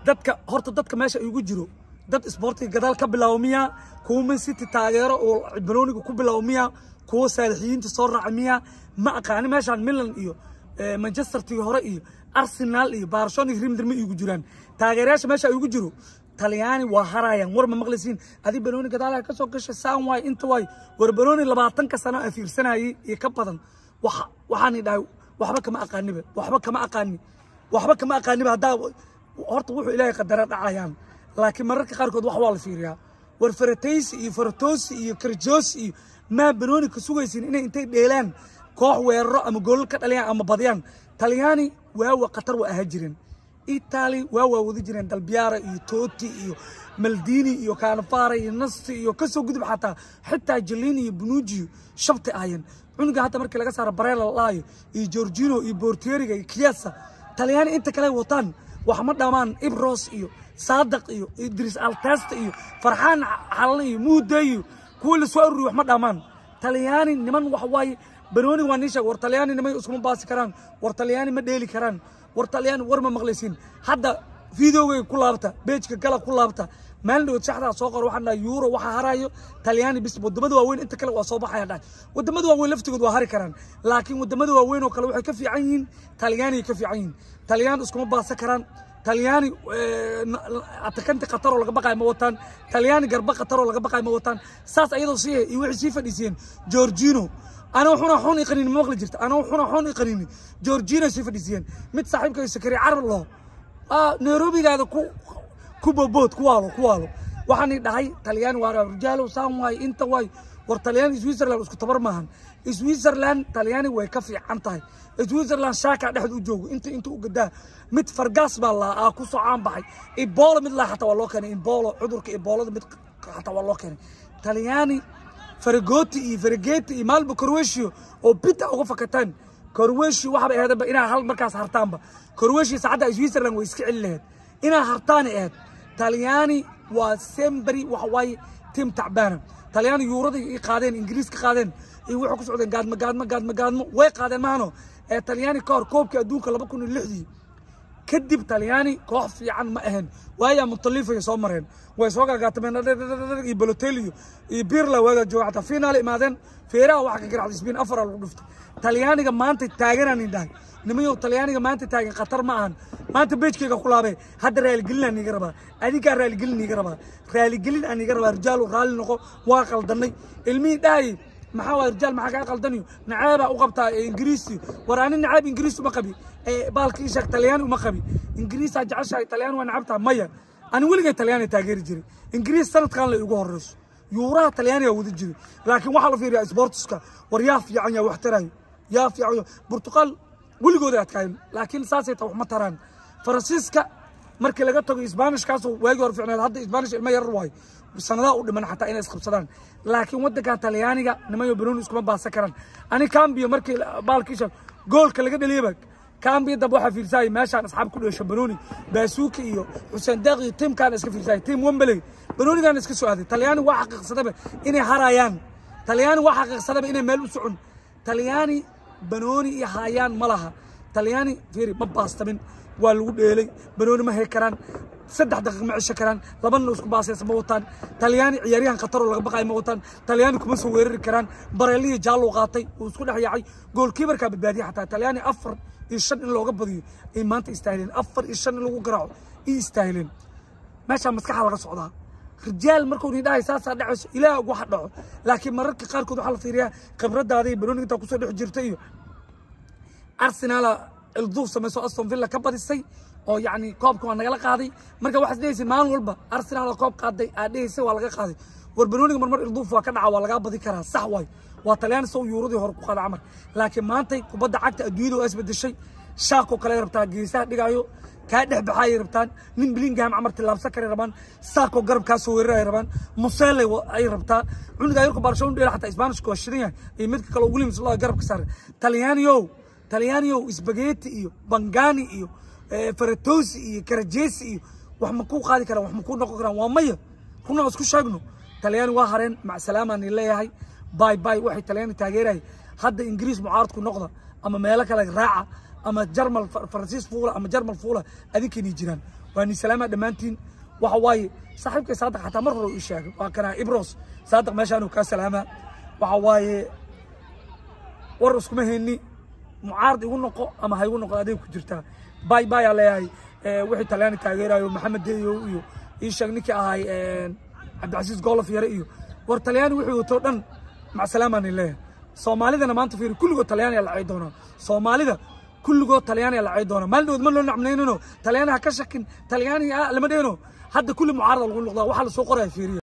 dadka meesha igu jiro dad isboortiga gadaal ka bilaawmiya kuwa Man City taageero oo Baroniga ku bilaawmiya kuwa saalixiinta soo raacmiya ma aqaan meeshan Milan iyo Manchester tii hore iyo Arsenal iyo Barcelona iyo Real Madrid igu jiraan taageerayaasha meesha igu jiro Talyaani waa harayaan war ma maqlisiin adi Baroni gadaal ka soo gashay saan way inta way war Baroni 20 ka sano afiirsanayay iyo ka badan waxaan idhaa waxba kama aqaani hadaa horta wuxuu Ilaahay qadara dhacayaan laakiin mararka qaarkood wax waa la fiiriyaa war Farataysi iyo Faratosi iyo Karjos iyo ma Baroni ka sugaysin inay intay dheelaan koox weeraro ama gool ka dhaliyaan ama badiyaan Talyaani waa qatar waa ahajirin Italy waa wadi jireen Dalbiara iyo Totti iyo Maldini iyo Cannavaro iyo Nasti iyo kasoo gudub xitaa Jellini iyo Bonucci shabta ahayn cunuga hata markii laga saaro Barella laayo iyo Jorginho iyo Portieriga iyo Chiesa Talyaani inta kale wataan wax ma dhamaan Ibros iyo Saadiq iyo Idris Altasta iyo Farxaan Xalani iyo Muude iyo kuwa la soo ururiyo wax ma dhamaan Talyaani niman wax way Baroni waa nisha war Talyaani nimay isku baasi karaan war Talyaani ma dheeli karaan war Talyaani war ma maqlaysiin hadda videoga ku laabta page-ka kala ku laabta maalin shaxda soo qor waxana euro waxa harayo Talyaani bis wadamada waaweyn inta kale waa soo baxayaan wadamada waaweyn laftigood waa hari karaan laakiin wadamada waaweyn oo kale waxay ka fiican yihiin Talyaani ka fiican yihiin Talyaani isku baasi karaan Talyaani atakanta qatar oo laga baqay ma wataan Talyaani garba qatar oo laga baqay ma wataan saas ayadoo si iyo wixii fadhiiseen Jorginho أنا وحنا حون يقنين ما أغلى جرت أنا وحنا حون يقنين جورجينا سيفديسيان مت صاحبك يسكري عرب الله نيروبي هذا كوبوت كوالو وحني داي طليان ورا رجال وسام واي أنت واي ورطليان سويسرلاند اسكو تبر ماهن سويسرلاند طلياني way ka fiican tahay Switzerland shaaka dhaxd u joogo inta u gadaa mid fargaas baa la ku soo caan baxay Ebola mid la xataa waa loo keenay Ebola cudurka Ebola mid xataa waa loo keenay Talyaani Fargeeti iyo Malbo Croatia oo bita uga fakataan Croatia waxa ay ahayd inaa hal markaas hartaanba Croatia saacada Switzerland way iska cileed inaa hartaan ee Talyaani waa sembri waxa way tim tacbaan Talyaani yuurada ay qaadeen Ingiriis ka qaadeen iyo wuxuu ku socdeen gaadma way qaadeen maano ee Talyaani koobka adduunka 2006 kadib Talyaani koox fiican ma ahan waaya mutaliifay soo mareen way soo gaagaatameen iyo Balotelli iyo Pirlo waaga joogta finaal imaadeen feeraha waxa ka garacday Spain afar lagu dhuftay Talyaaniga maanta taageeraan indhahay nimayo Talyaaniga maanta taagan qatar ma ahan maanta beejkayga ku laabay hadda raali gelin aan iga rabaa adiga raali gelin aan iga rabaa rijaal raali noqo waa qaldanay ilmi dhaay maxaa rijaal maxaa ka qaldaniyo nacaaba u qabtaa Ingiriisi waraani nacaab Ingiriisi ma qabi baalkii shaq Talyaani uma qabi Ingiriisi jeceshay Talyaani waa nacabta maya ani waliga Talyaani taageeri jiray Ingiriisi sanadkan la ugu horeyso yuuraha Talyaani wada jiray laakiin waxa la fiiriyaa sportska war yaa fiican yaa wax tarayo yaa fiican Portugal waligooda adkayn laakiin saasay wax ma taraan Faransiiska markii laga tago Spanish kaas waagi hor fiicnaa hadda Spanish ilma yar way sanada u dhiman xataa inay isqabsadaan laakiin wadanka Talyaaniga nimayo Baroni iskuma baasa karaan ani Cambio markii baalkiisa goolka laga dhaliyay Cambio dab waxa fiirsay meeshaan asxaab ku dhashay Baroni Basuki iyo Hussein Daqi team kan iska fiirsay team Wembley Baroni kan iska soo aaday Talyaani waxa xaqiiqsadaba inay harayaan Talyaani waxa xaqiiqsadaba inay meel u socon Talyaani Baroni iyo hayaan malaha Talyaani fiiri ma baastamin waa lagu dheelay Baroni ma hay karaan 3 daqiiqo ma cisho karaan labana isku baasaysa ma wataan Talyaani ciyaaryahan qatar oo laga baqay ma wataan Talyaani kuma soo weerari karaan Barelli jaalo qaatay oo isku dhex yaacay goolkiibarka badbaadiyay xataa Talyaani 4 iyo 5 in looga badiyo ay maanta istaahileen 4 iyo 5 in lagu garaaco ay istaahileen meesha maskaxda laga socdaa rijaal markuu nidaahay saasa dhacayso ilaa ugu xadhaco laakiin mararka qaarkood waxa la fiiriyaa khibradaada iyo Baroni inta ku soo dhex jirtay iyo Arsenal الضوف سميسو أستون فيلا كبديسي أو يعني كوب كمان نقل قاضي مركب واحد ديسي مان والبا أرسنال كوب قاضي ديسي ولا قاضي والبروني مرمر الضوف وكان ولا قاضي كره صح واي وطليان سو يورودي هرب قال عمر لكن ما أنت كبدا عكت أدويدو أثبت الشيء شاكو كلا ربطان جيسات دقايو كادح بحاي ربطان من بلينغهام عمر تلاب سكر ربان ساكو قرب كاسو ويرا ربان مسالي أي ربطان عند غيركم برشلونة ديلا حتى إسبانيش كوشريان يمدك كلو ويليامز الله قرب كسر Talyaaniyo isbageeti iyo bangani iyo Faratosi iyo Karajesi iyo wax ma ku qaadi karaan wax ma ku noqon karaan waa maya kuna isku sheegno Talyaani waa hareen ma salaaman leeyahay bye waxay Talyaani taageeray hadda Ingiriis mucaarad ku noqda ama meelo kale raaca ama Jarmal Faransiis fuula ama Jarmal fuula adinkii jiraan واني سلامة دمانتين وحواي صاحبك صادق حتى مرة إيشاك وكان إبروس صادق ماشانو كسلامة وحواي ورسكم هني معارض يقول نقو أما هيقول نقو هذه كجرتها باي باي على وحي تلاني تاجيرا ومحمد ديو إيشاك نكي هاي عبد العزيز قولف يرئيو ورتليان وحي وتردن مع سلامة الله Soomaalida ma maanta fiir kulligood Talyaani la ciidoona Soomaalida kulligood Talyaani la ciidoona maaldood ma loo nacmaleynano Talyaani ha ka shakin Talyaani lama dheeno hadda kulli mucaarad lagu noqdaa waxa la soo qoray fiiriyo